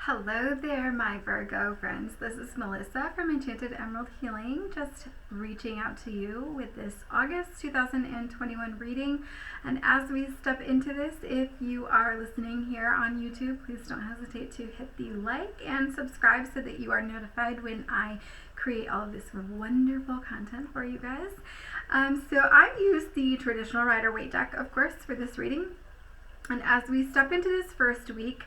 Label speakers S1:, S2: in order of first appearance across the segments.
S1: Hello there, my Virgo friends. This is Melissa from Enchanted Emerald Healing, just reaching out to you with this August 2021 reading. And as we step into this, if you are listening here on YouTube, please don't hesitate to hit the like and subscribe so that you are notified when I create all of this wonderful content for you guys. So I use the traditional Rider-Waite deck, of course, for this reading. And as we step into this first week,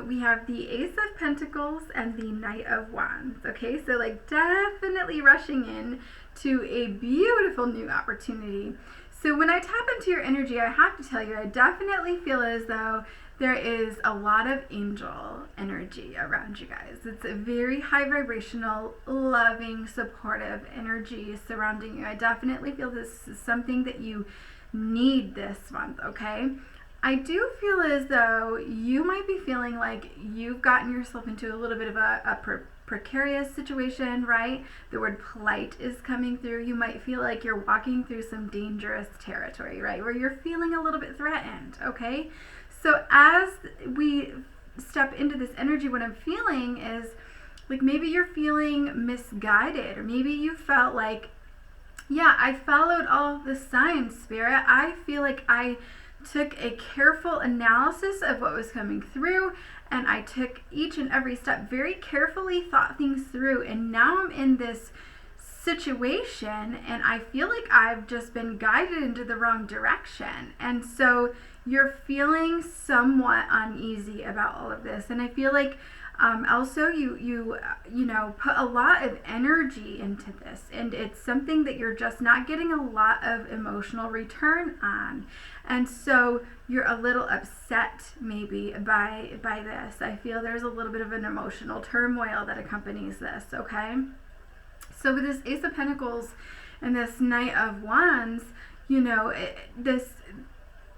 S1: we have the Ace of Pentacles and the Knight of Wands. Okay, so like definitely rushing in to a beautiful new opportunity. So when I tap into your energy, I have to tell you, I definitely feel as though there is a lot of angel energy around you guys. It's a very high vibrational, loving, supportive energy surrounding you. I definitely feel this is something that you need this month, okay? I do feel as though you might be feeling like you've gotten yourself into a little bit of a precarious situation, right? The word plight is coming through. You might feel like you're walking through some dangerous territory, right? Where you're feeling a little bit threatened, okay? So as we step into this energy, what I'm feeling is like maybe you're feeling misguided, or maybe you felt like, yeah, I followed all of the signs, Spirit. I feel like I took a careful analysis of what was coming through, and I took each and every step very carefully, thought things through, and now I'm in this situation and I feel like I've just been guided into the wrong direction. And so you're feeling somewhat uneasy about all of this, and I feel like also you know, put a lot of energy into this, and it's something that you're just not getting a lot of emotional return on, and so you're a little upset maybe by this. I feel there's a little bit of an emotional turmoil that accompanies this, okay? So with this Ace of Pentacles and this Knight of Wands, you know, this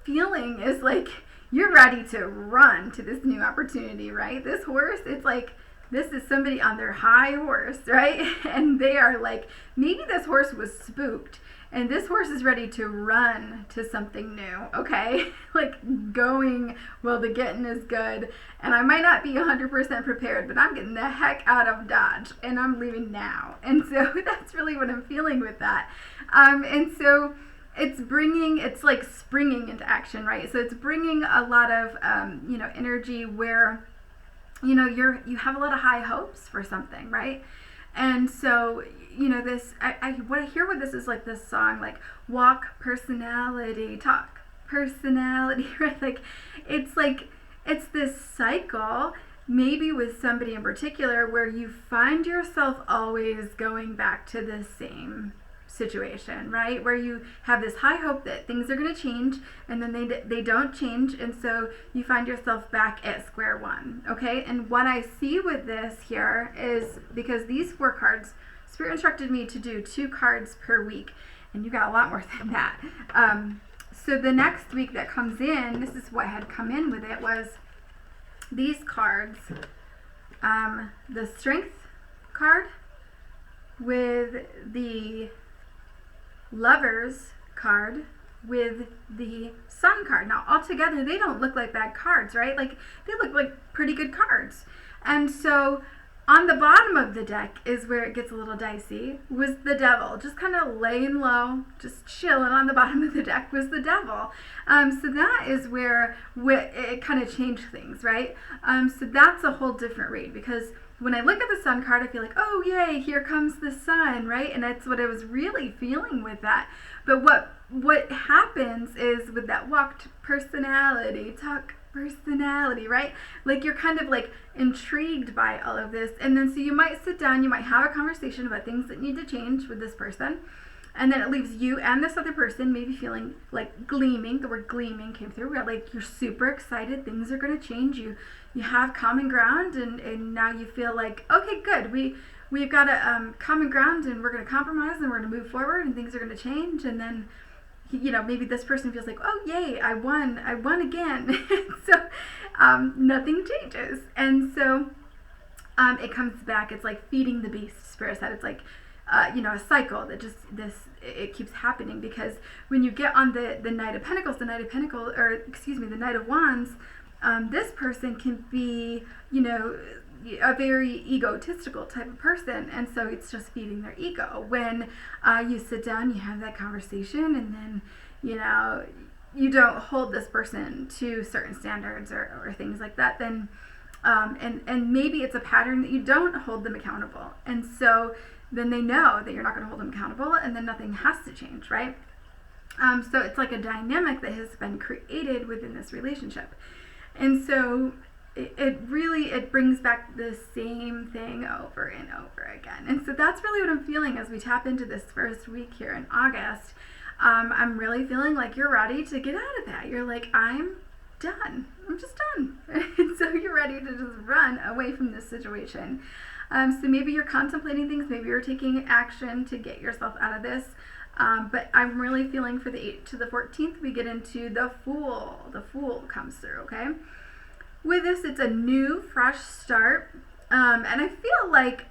S1: feeling is like you're ready to run to this new opportunity, right? This horse, it's like this is somebody on their high horse, right? And they are like, maybe this horse was spooked and this horse is ready to run to something new, okay? Like going, well, the getting is good, and I might not be 100% prepared, but I'm getting the heck out of Dodge and I'm leaving now. And so that's really what I'm feeling with that. And so it's like springing into action, right? So it's bringing a lot of, you know, energy where, you know, you have a lot of high hopes for something, right? And so, you know, this, what I hear with this is like this song, like walk personality, talk personality, right? Like, it's this cycle, maybe with somebody in particular, where you find yourself always going back to the same situation, right? Where you have this high hope that things are going to change, and then they don't change, and so you find yourself back at square one, okay? And what I see with this here is, because these 4 cards, Spirit instructed me to do 2 cards per week, and you got a lot more than that. So the next week that comes in, this is what had come in with it, was these cards, the Strength card with the Lovers card with the Sun card. Now altogether they don't look like bad cards, right? Like they look like pretty good cards. And so on the bottom of the deck is where it gets a little dicey, was the Devil, just kind of laying low, just chilling on the bottom of the deck was the Devil. So that is where it kind of changed things, right? So that's a whole different read, because when I look at the Sun card, I feel like, oh, yay, here comes the sun, right? And that's what I was really feeling with that. But what happens is with that walked personality, talk personality, right? Like you're kind of like intrigued by all of this. And then so you might sit down, you might have a conversation about things that need to change with this person. And then it leaves you and this other person maybe feeling like gleaming. The word gleaming came through. Where like you're super excited. Things are going to change. You have common ground, and now you feel like, okay, good. We've got a common ground, and we're going to compromise, and we're going to move forward, and things are going to change. And then, you know, maybe this person feels like, oh, yay, I won again. So nothing changes. And so it comes back. It's like feeding the beast, Spirit said. It's like, you know, a cycle that just it keeps happening, because when you get on the Knight of Pentacles, the Knight of Wands, this person can be, a very egotistical type of person, and so it's just feeding their ego. When you sit down, you have that conversation, and then, you don't hold this person to certain standards or things like that, then and maybe it's a pattern that you don't hold them accountable, and so then they know that you're not going to hold them accountable, and then nothing has to change, right? So it's like a dynamic that has been created within this relationship, and so it brings back the same thing over and over again. And so that's really what I'm feeling as we tap into this first week here in August. I'm really feeling like you're ready to get out of that. You're like, I'm done. I'm just done. And so you're ready to just run away from this situation. So maybe you're contemplating things. Maybe you're taking action to get yourself out of this. But I'm really feeling for the 8th to the 14th, we get into the Fool. The Fool comes through, okay? With this, it's a new, fresh start. And I feel like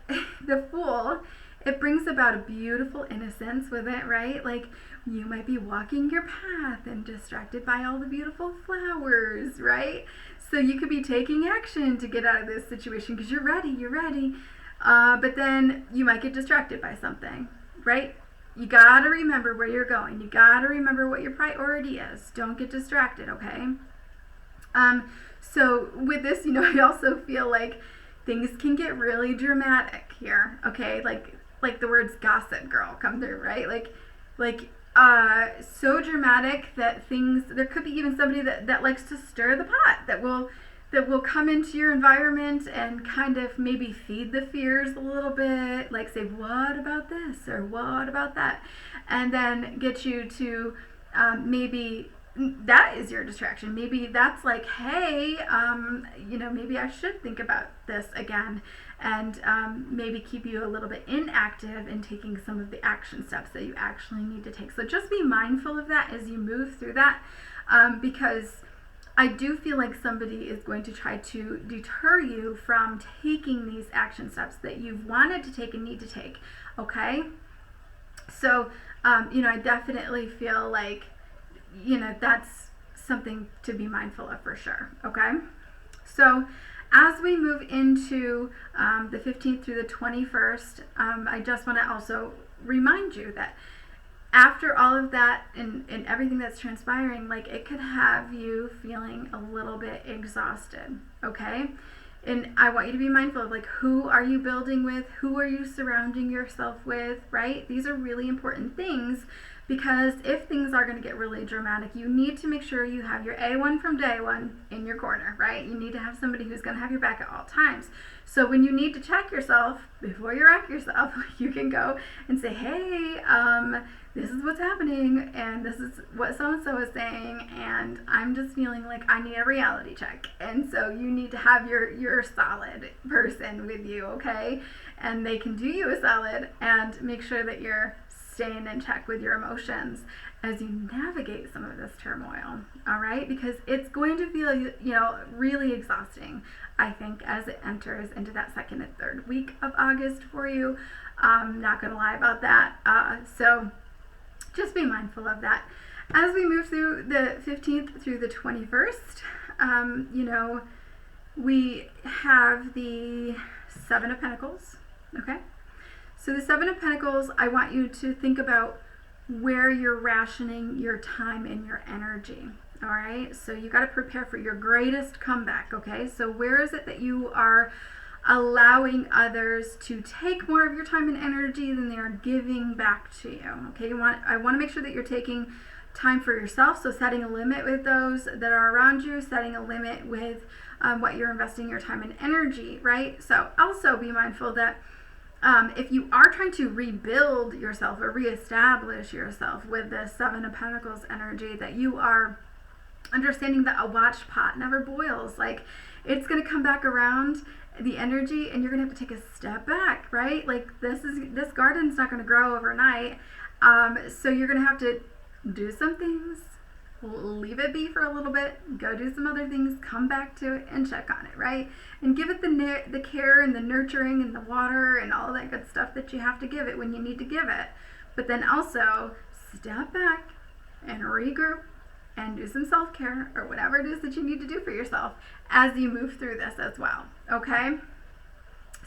S1: the Fool, it brings about a beautiful innocence with it, right? Like, you might be walking your path and distracted by all the beautiful flowers, right? So you could be taking action to get out of this situation because you're ready. But then you might get distracted by something, right? You gotta remember where you're going. You gotta remember what your priority is. Don't get distracted, okay? So with this, I also feel like things can get really dramatic here, okay? Like the words gossip girl come through, right? Like so dramatic that there could be even somebody that likes to stir the pot, that will come into your environment and kind of maybe feed the fears a little bit, like say, what about this or what about that? And then get you to maybe that is your distraction. Maybe that's like, hey, maybe I should think about this again, and maybe keep you a little bit inactive in taking some of the action steps that you actually need to take. So just be mindful of that as you move through that, because I do feel like somebody is going to try to deter you from taking these action steps that you've wanted to take and need to take, okay? So, I definitely feel like, that's something to be mindful of for sure, okay? So as we move into the 15th through the 21st, I just want to also remind you that after all of that and everything that's transpiring, like, it could have you feeling a little bit exhausted, okay? And I want you to be mindful of, like, who are you building with? Who are you surrounding yourself with, right? These are really important things, because if things are going to get really dramatic, you need to make sure you have your A1 from day one in your corner, right? You need to have somebody who's going to have your back at all times. So when you need to check yourself before you wreck yourself, you can go and say, hey, this is what's happening, and this is what so-and-so is saying, and I'm just feeling like I need a reality check. And so you need to have your solid person with you, okay? And they can do you a solid and make sure that you're staying in check with your emotions as you navigate some of this turmoil, all right? Because it's going to feel, really exhausting, I think, as it enters into that second and third week of August for you. I'm not going to lie about that. So just be mindful of that. As we move through the 15th through the 21st, we have the Seven of Pentacles, okay? So the Seven of Pentacles, I want you to think about where you're rationing your time and your energy, all right? So you got to prepare for your greatest comeback, okay? So where is it that you are allowing others to take more of your time and energy than they are giving back to you, okay? I want to make sure that you're taking time for yourself, so setting a limit with those that are around you, setting a limit with what you're investing your time and energy, right? So also be mindful that if you are trying to rebuild yourself or reestablish yourself with the Seven of Pentacles energy, that you are understanding that a watch pot never boils. Like, it's going to come back around, the energy, and you're going to have to take a step back, right? Like, this garden's not going to grow overnight. So you're going to have to do some things, leave it be for a little bit, go do some other things, come back to it and check on it, right? And give it the care and the nurturing and the water and all that good stuff that you have to give it when you need to give it. But then also step back and regroup and do some self-care or whatever it is that you need to do for yourself as you move through this as well, okay?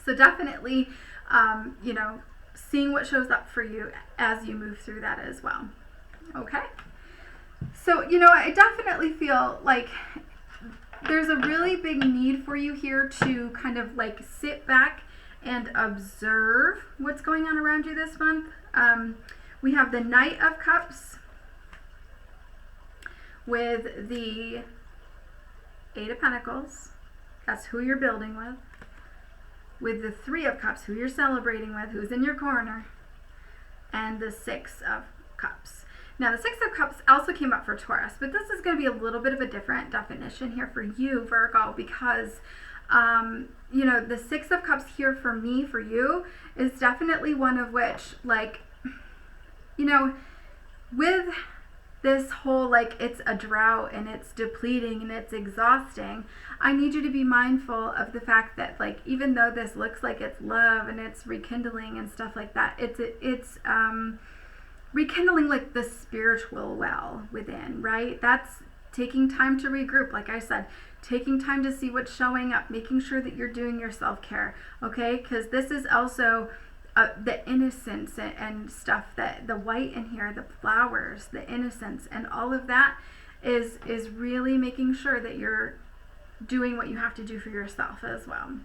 S1: So definitely, seeing what shows up for you as you move through that as well, okay? So, I definitely feel like there's a really big need for you here to kind of like sit back and observe what's going on around you this month. We have the Knight of Cups with the Eight of Pentacles. That's who you're building with the Three of Cups, who you're celebrating with, who's in your corner, and the Six of Cups. Now, the Six of Cups also came up for Taurus, but this is going to be a little bit of a different definition here for you, Virgo, because, the Six of Cups here for me, for you, is definitely one of which, like, with this whole, like, it's a drought and it's depleting and it's exhausting, I need you to be mindful of the fact that, like, even though this looks like it's love and it's rekindling and stuff like that, it's rekindling like the spiritual well within, right? That's taking time to regroup, like I said, taking time to see what's showing up, making sure that you're doing your self-care, okay? Because this is also the innocence and stuff, that the white in here, the flowers, the innocence, and all of that is really making sure that you're doing what you have to do for yourself as well.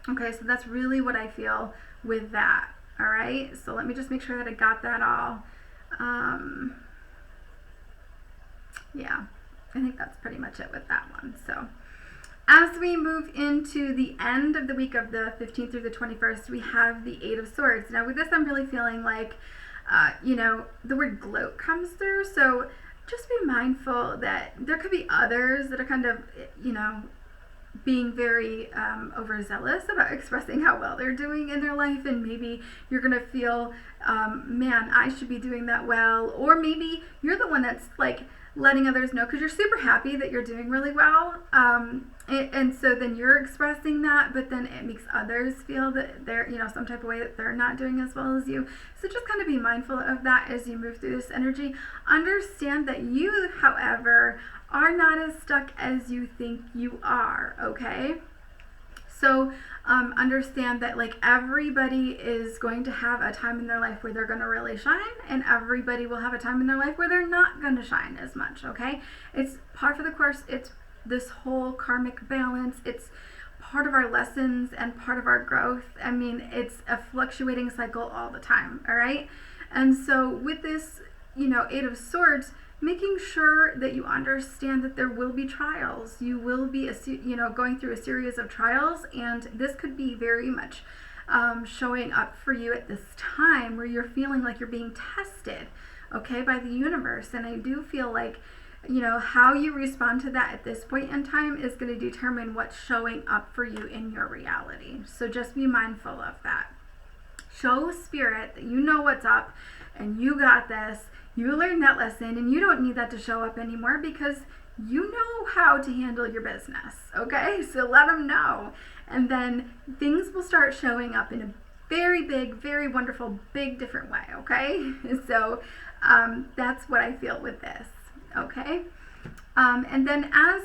S1: Okay, so that's really what I feel with that. All right, so let me just make sure that I got that all. Yeah, I think that's pretty much it with that one. So as we move into the end of the week of the 15th through the 21st, we have the Eight of Swords. Now with this, I'm really feeling like, the word gloat comes through. So just be mindful that there could be others that are kind of, being very overzealous about expressing how well they're doing in their life, and maybe you're gonna feel, man, I should be doing that well, or maybe you're the one that's like letting others know because you're super happy that you're doing really well, and so then you're expressing that, but then it makes others feel that they're, some type of way that they're not doing as well as you. So just kind of be mindful of that as you move through this energy. Understand that you, however, are not as stuck as you think you are, okay? So understand that, like, everybody is going to have a time in their life where they're going to really shine, and everybody will have a time in their life where they're not going to shine as much, okay? It's par for the course. It's this whole karmic balance. It's part of our lessons and part of our growth. I mean, it's a fluctuating cycle all the time, all right? And so with this, Eight of Swords, making sure that you understand that there will be trials. You will be, going through a series of trials, and this could be very much showing up for you at this time where you're feeling like you're being tested, okay, by the universe. And I do feel like, how you respond to that at this point in time is going to determine what's showing up for you in your reality. So just be mindful of that. Show spirit that you know what's up and you got this. You learned that lesson, and you don't need that to show up anymore because you know how to handle your business, okay? So let them know. And then things will start showing up in a very big, very wonderful, big different way, okay? So that's what I feel with this, okay? And then as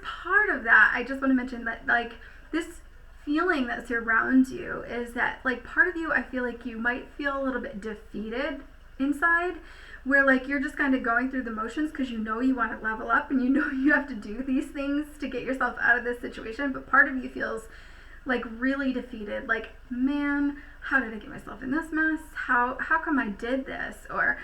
S1: part of that, I just want to mention that, like, this feeling that surrounds you is that, like, part of you, I feel like you might feel a little bit defeated inside, where, like, you're just kind of going through the motions because you want to level up and you have to do these things to get yourself out of this situation, but part of you feels like really defeated, like, man, how did I get myself in this mess? How come I did this? Or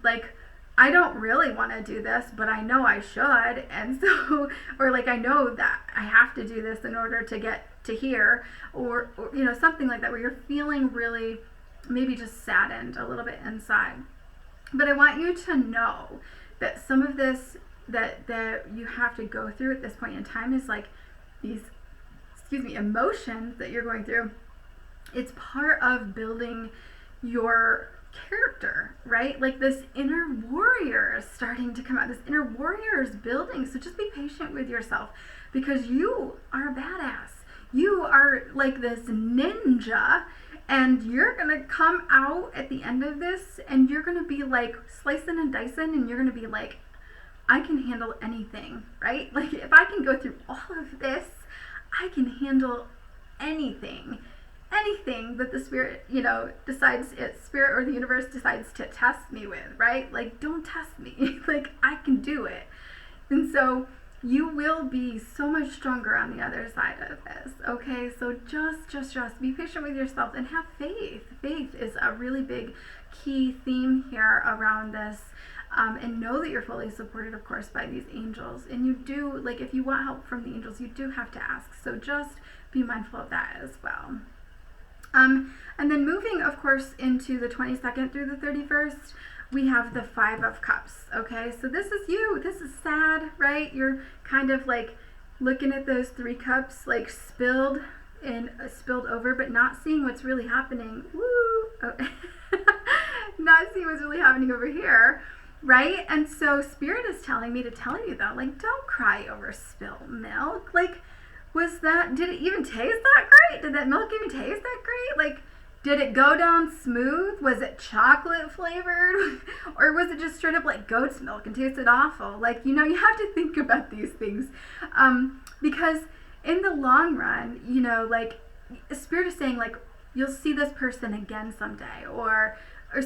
S1: like, I don't really want to do this, but I know I should, and so, or like, I know that I have to do this in order to get to here, or something like that, where you're feeling really maybe just saddened a little bit inside. But I want you to know that some of this that you have to go through at this point in time is like these, emotions that you're going through. It's part of building your character, right? Like, this inner warrior is starting to come out. This inner warrior is building. So just be patient with yourself, because you are a badass. You are like this ninja, And you're going to come out at the end of this and you're going to be like slicing and dicing, and you're going to be like, I can handle anything, right? Like if I can go through all of this, I can handle anything that the spirit, decides, spirit or the universe decides to test me with, right? Like, don't test me. Like, I can do it. And so you will be so much stronger on the other side of this, okay? So just be patient with yourself and have faith. Faith is a really big key theme here around this. And know that you're fully supported, of course, by these angels. And you do, like, if you want help from the angels, you do have to ask. So just be mindful of that as well. And then moving, of course, into the 22nd through the 31st, we have the 5 of Cups, okay? So this is you. This is sad, right? You're kind of like looking at those 3 cups, like spilled over, but not seeing what's really happening. Woo! Oh. Not seeing what's really happening over here, right? And so Spirit is telling me to tell you, though, like, don't cry over spilled milk. Like, did it even taste that great? Did that milk even taste that great? Like, did it go down smooth? Was it chocolate flavored? Or was it just straight up like goat's milk and tasted awful? Like, you have to think about these things. Because in the long run, like, Spirit is saying, like, you'll see this person again someday, or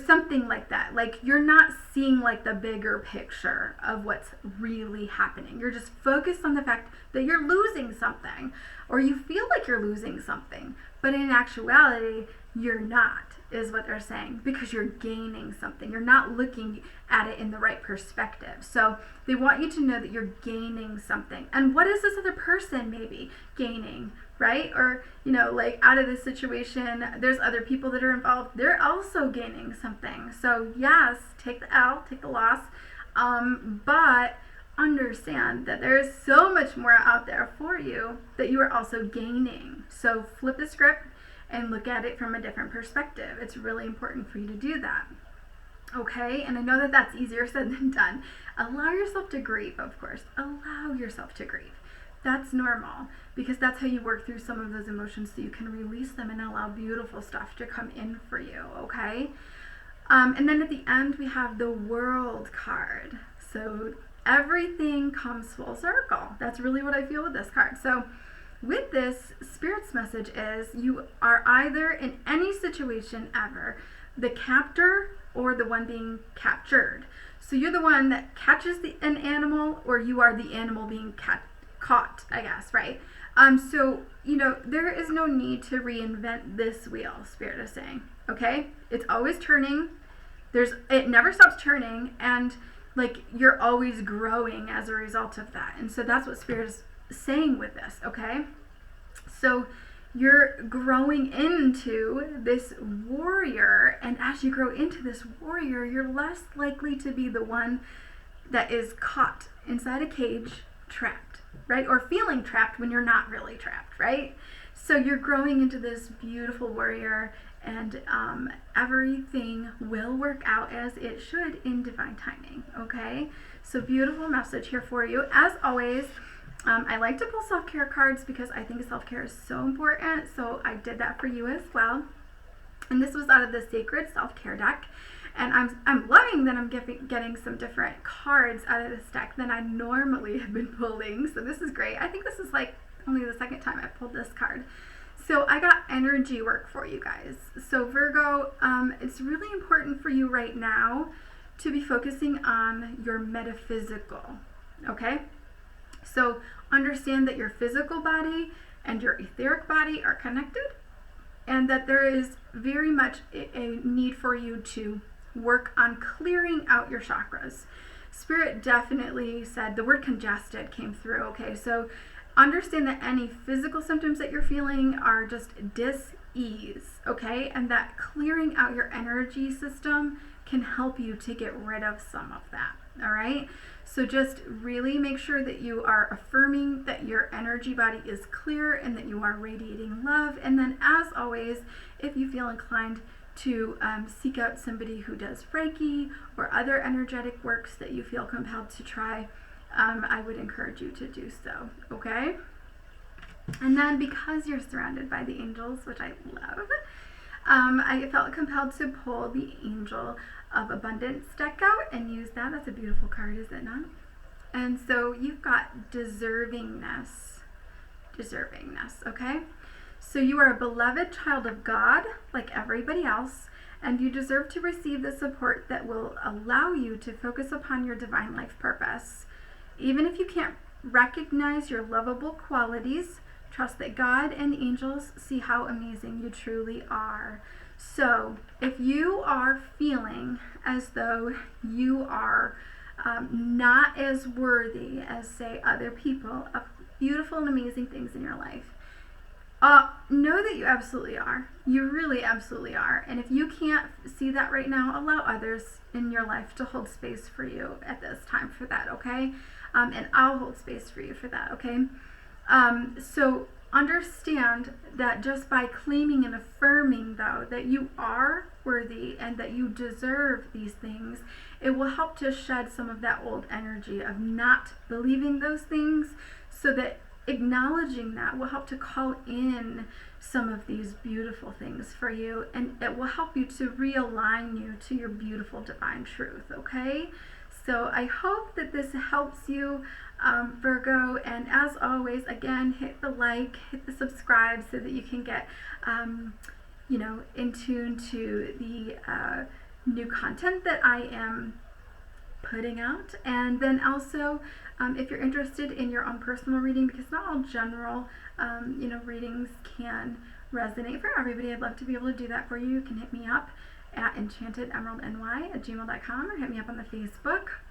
S1: something like that. Like, you're not seeing like the bigger picture of what's really happening. You're just focused on the fact that you're losing something, or you feel like you're losing something, but in actuality you're not, is what they're saying, because you're gaining something. You're not looking at it in the right perspective. So they want you to know that you're gaining something. And what is this other person maybe gaining, right? Or, like, out of this situation, there's other people that are involved. They're also gaining something. So yes, take the L, take the loss, but understand that there is so much more out there for you that you are also gaining. So flip the script and look at it from a different perspective. It's really important for you to do that. Okay? And I know that that's easier said than done. Allow yourself to grieve, of course. Allow yourself to grieve. That's normal, because that's how you work through some of those emotions, so you can release them and allow beautiful stuff to come in for you, okay? And then at the end, we have the World card. So everything comes full circle. That's really what I feel with this card. So with this, Spirit's message is you are either in any situation ever the captor or the one being captured. So you're the one that catches an animal, or you are the animal being caught, I guess, right? So, there is no need to reinvent this wheel, Spirit is saying, okay? It's always turning. It never stops turning, and like, you're always growing as a result of that. And so that's what Spirit is saying with this, okay? So you're growing into this warrior, and as you grow into this warrior, you're less likely to be the one that is caught inside a cage, trapped, right? Or feeling trapped when you're not really trapped, right? So you're growing into this beautiful warrior, and everything will work out as it should in divine timing, okay? So beautiful message here for you. As always, I like to pull self-care cards because I think self-care is so important, so I did that for you as well. And this was out of the Sacred Self-Care deck. And I'm loving that I'm getting some different cards out of this deck than I normally have been pulling. So this is great. I think this is like only the second time I pulled this card. So I got energy work for you guys. So Virgo, it's really important for you right now to be focusing on your metaphysical, okay? So understand that your physical body and your etheric body are connected, and that there is very much a need for you to work on clearing out your chakras. Spirit definitely said, the word congested came through, okay? So understand that any physical symptoms that you're feeling are just dis-ease, okay? And that clearing out your energy system can help you to get rid of some of that, all right? So just really make sure that you are affirming that your energy body is clear and that you are radiating love. And then, as always, if you feel inclined to seek out somebody who does Reiki or other energetic works that you feel compelled to try, I would encourage you to do so, okay? And then, because you're surrounded by the angels, which I love, I felt compelled to pull the Angel of Abundance deck out and use that. That's a beautiful card, is it not? And so you've got deservingness, okay? So you are a beloved child of God, like everybody else, and you deserve to receive the support that will allow you to focus upon your divine life purpose. Even if you can't recognize your lovable qualities, trust that God and the angels see how amazing you truly are. So if you are feeling as though you are not as worthy as, say, other people of beautiful and amazing things in your life, know that you absolutely are. You really absolutely are. And if you can't see that right now, allow others in your life to hold space for you at this time for that, okay? And I'll hold space for you for that, okay? So understand that just by claiming and affirming, though, that you are worthy and that you deserve these things, it will help to shed some of that old energy of not believing those things, so that acknowledging that will help to call in some of these beautiful things for you, and it will help you to realign you to your beautiful divine truth, okay? So I hope that this helps you, Virgo, and as always, again, hit the like, hit the subscribe so that you can get in tune to the new content that I am putting out. And then also, if you're interested in your own personal reading, because not all general readings can resonate for everybody, I'd love to be able to do that for you. You can hit me up at enchantedemeraldny@gmail.com or hit me up on the Facebook.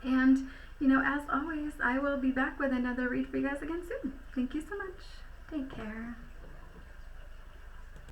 S1: And as always, I will be back with another read for you guys again soon. Thank you so much. Take care.